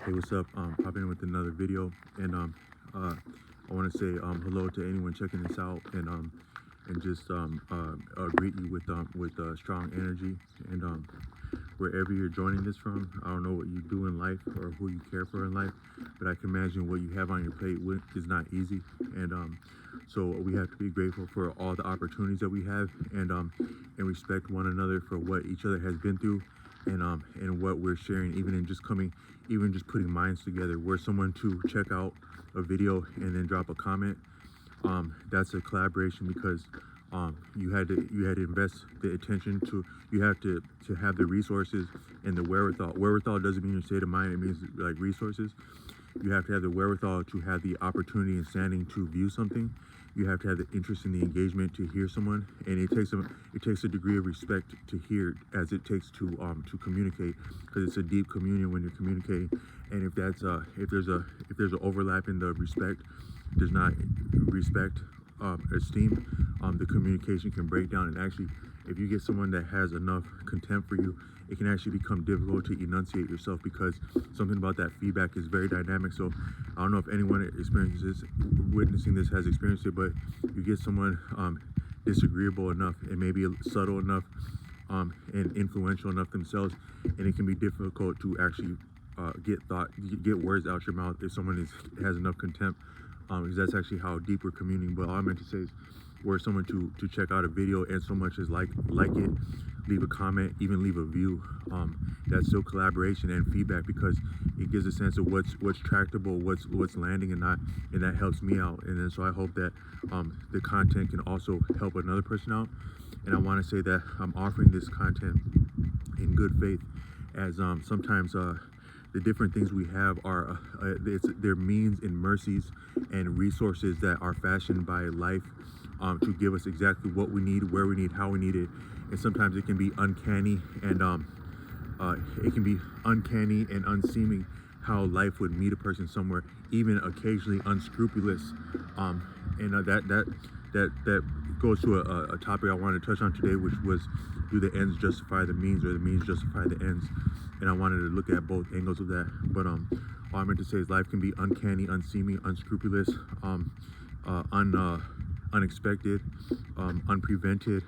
Hey, what's up? Popping in with another video, and I want to say hello to anyone checking this out, and just greet you with strong energy, and wherever you're joining this from. I don't know what you do in life or who you care for in life, but I can imagine what you have on your plate is not easy, and so we have to be grateful for all the opportunities that we have, and respect one another for what each other has been through, and what we're sharing, even just putting minds together. We're someone to check out a video and then drop a comment. That's a collaboration because you had to invest the attention to, you have to have the resources and the wherewithal. Wherewithal doesn't mean your state of mind, it means like resources. You have to have the wherewithal to have the opportunity and standing to view something. You have to have the interest in the engagement to hear someone, and it takes a degree of respect to hear, as it takes to communicate, because it's a deep communion when you're communicating. And if there's an overlap in the respect, there's not respect, esteem, the communication can break down. And actually, if you get someone that has enough contempt for you, it can actually become difficult to enunciate yourself, because something about that feedback is very dynamic. So I don't know if anyone witnessing this has experienced it, but you get someone disagreeable enough and maybe subtle enough, and influential enough themselves, and it can be difficult to actually get words out your mouth if someone has enough contempt, because that's actually how deep we're communing. But all I meant to say is, we're someone to check out a video and so much as like it, leave a comment, even leave a view. That's still collaboration and feedback, because it gives a sense of what's tractable, what's landing and not, and that helps me out. And then so I hope that the content can also help another person out. And I want to say that I'm offering this content in good faith, as sometimes the different things we have are they're means and mercies and resources that are fashioned by life, to give us exactly what we need, where we need, how we need it. And sometimes it can be uncanny, and unseeming how life would meet a person somewhere, even occasionally unscrupulous. That goes to a topic I wanted to touch on today, which was, do the ends justify the means, or the means justify the ends? And I wanted to look at both angles of that. But all I meant to say is, life can be uncanny, unseemly, unscrupulous, unexpected, unprevented,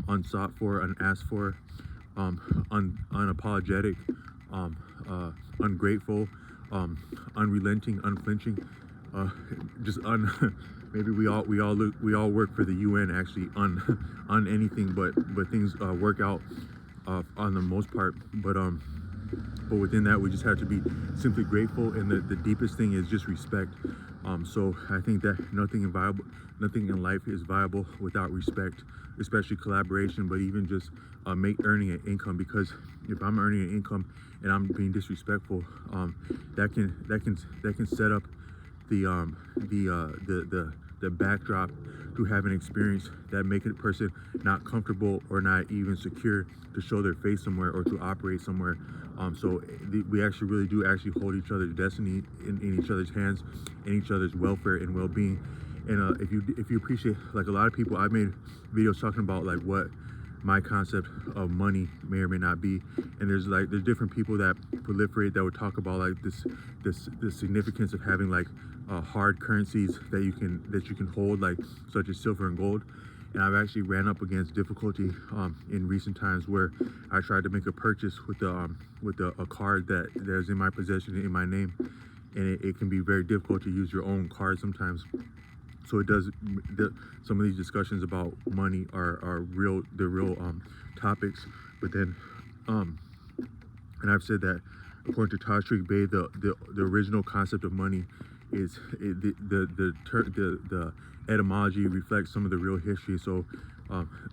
unsought for, unasked for, unapologetic, ungrateful, unrelenting, unflinching, just maybe we all work for the UN, actually, on anything but things work out on the most part. But within that, we just have to be simply grateful, and the deepest thing is just respect. So I think that nothing in life is viable without respect, especially collaboration, but even just earning an income. Because if I'm earning an income and I'm being disrespectful, that can set up the backdrop to have an experience that make a person not comfortable or not even secure to show their face somewhere or to operate somewhere. We actually really do actually hold each other's destiny in each other's hands, and each other's welfare and well-being. And if you appreciate, like, a lot of people, I've made videos talking about like what my concept of money may or may not be, and there's different people that proliferate that would talk about like the significance of having like hard currencies that you can hold, like such as silver and gold. And I've actually ran up against difficulty in recent times, where I tried to make a purchase with a card that is in my possession, in my name, and it can be very difficult to use your own card sometimes. So it does. Some of these discussions about money are real. They're real topics. But then, and I've said that according to Tashreeq Bey, the original concept of money is the etymology reflects some of the real history. So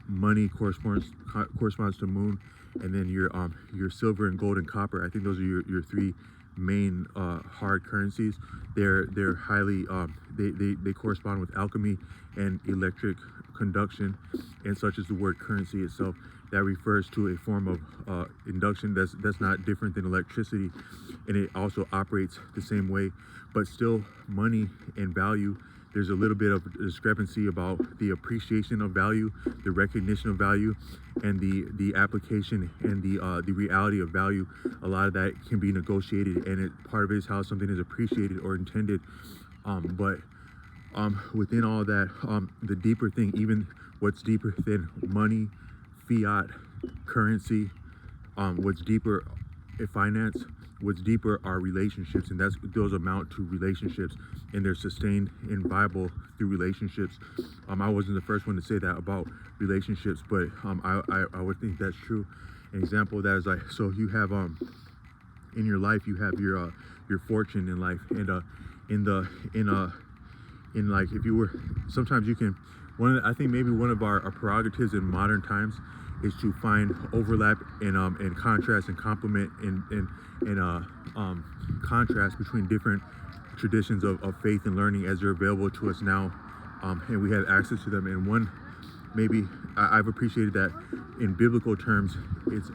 money corresponds to moon, and then your silver and gold and copper. I think those are your three main hard currencies. They're highly they correspond with alchemy and electric conduction, and such as the word currency itself, that refers to a form of induction that's not different than electricity, and it also operates the same way. But still, money and value there's a little bit of discrepancy about the appreciation of value, the recognition of value, and the application and the reality of value. A lot of that can be negotiated, and part of it is how something is appreciated or intended. But within all that, the deeper thing, even what's deeper than money, fiat, currency, what's deeper finance, what's deeper are relationships, and those amount to relationships, and they're sustained and viable through relationships. I wasn't the first one to say that about relationships, but I would think that's true. An example of that is like, so you have in your life you have your fortune in life, and in like, if you were, sometimes you can, I think maybe one of our prerogatives in modern times is to find overlap and contrast and complement and contrast between different traditions of faith and learning as they're available to us now, and we have access to them. And one, maybe I've appreciated that in biblical terms,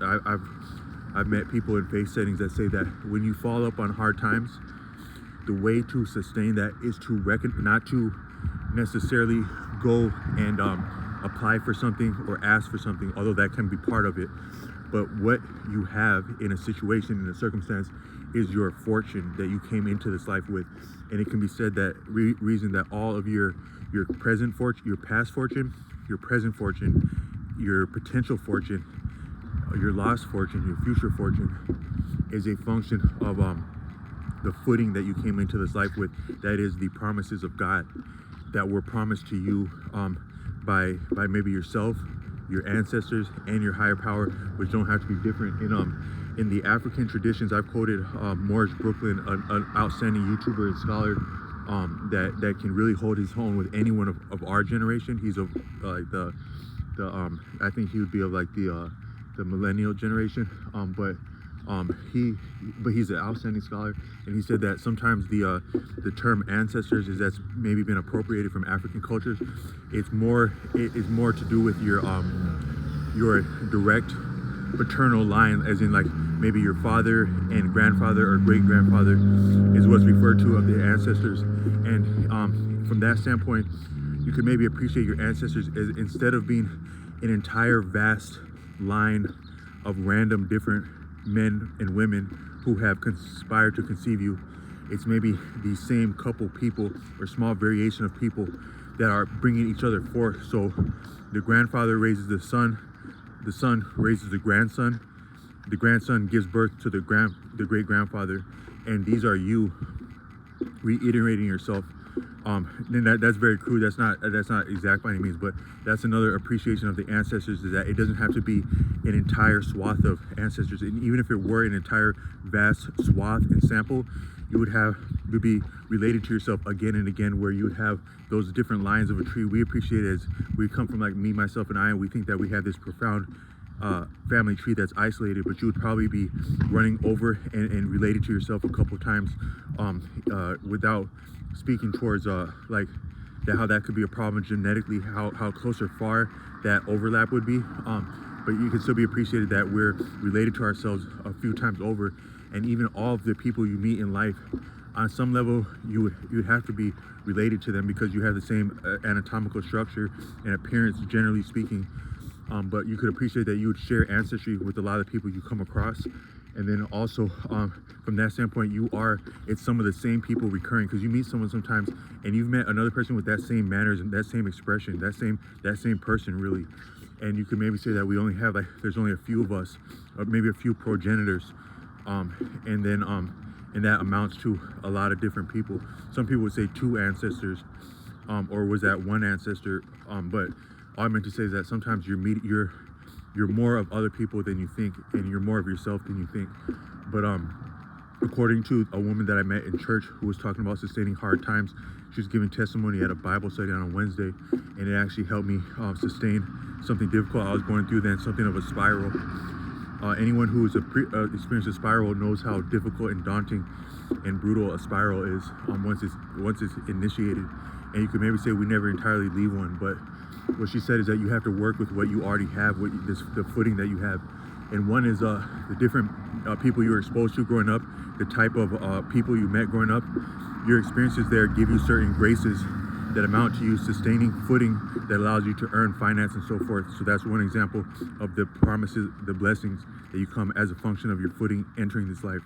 I've met people in faith settings that say that when you fall up on hard times, the way to sustain that is to not to necessarily go and apply for something or ask for something, although that can be part of it. But what you have in a situation, in a circumstance, is your fortune that you came into this life with. And it can be said that reason that all of your present fortune, your past fortune, your present fortune, your potential fortune, your lost fortune, your future fortune, is a function of the footing that you came into this life with. That is the promises of God that were promised to you by maybe yourself, your ancestors, and your higher power, which don't have to be different. In the African traditions, I've quoted Morris Brooklyn, an outstanding YouTuber and scholar that can really hold his own with anyone of our generation. He's of like I think he would be of like the millennial generation, but he's an outstanding scholar, and he said that sometimes the term ancestors that's maybe been appropriated from African cultures. It is more to do with your direct paternal line, as in like maybe your father and grandfather or great grandfather is what's referred to of the ancestors. And from that standpoint, you could maybe appreciate your ancestors as, instead of being an entire vast line of random different men and women who have conspired to conceive you, it's maybe the same couple people or small variation of people that are bringing each other forth. So the grandfather raises the son raises the grandson gives birth to the great grandfather, and these are you reiterating yourself. Then that's very crude. That's not exact by any means, but that's another appreciation of the ancestors, is that it doesn't have to be an entire swath of ancestors. And even if it were an entire vast swath and sample, you would be related to yourself again and again, where you would have those different lines of a tree. We appreciate it as we come from, like me, myself, and I, and we think that we have this profound family tree that's isolated, but you would probably be running over and related to yourself a couple times without speaking towards like that, how that could be a problem genetically, how close or far that overlap would be, but you can still be appreciated that we're related to ourselves a few times over. And even all of the people you meet in life, on some level you would have to be related to them because you have the same anatomical structure and appearance, generally speaking, but you could appreciate that you would share ancestry with a lot of the people you come across. And then also from that standpoint, it's some of the same people recurring, because you meet someone sometimes and you've met another person with that same manners and that same expression, that same person really. And you could maybe say that we only have, like, there's only a few of us, or maybe a few progenitors, and that amounts to a lot of different people. Some people would say two ancestors, or was that one ancestor, but all I meant to say is that sometimes you're more of other people than you think, and you're more of yourself than you think. But according to a woman that I met in church who was talking about sustaining hard times, she was giving testimony at a Bible study on a Wednesday, and it actually helped me sustain something difficult I was going through, then something of a spiral. Anyone who has experienced a spiral knows how difficult and daunting and brutal a spiral is once it's initiated. And you could maybe say we never entirely leave one, but what she said is that you have to work with what you already have, the footing that you have. And one is the different people you were exposed to growing up, the type of people you met growing up. Your experiences there give you certain graces that amount to you sustaining footing that allows you to earn finance and so forth. So that's one example of the promises, the blessings that you come as a function of your footing entering this life.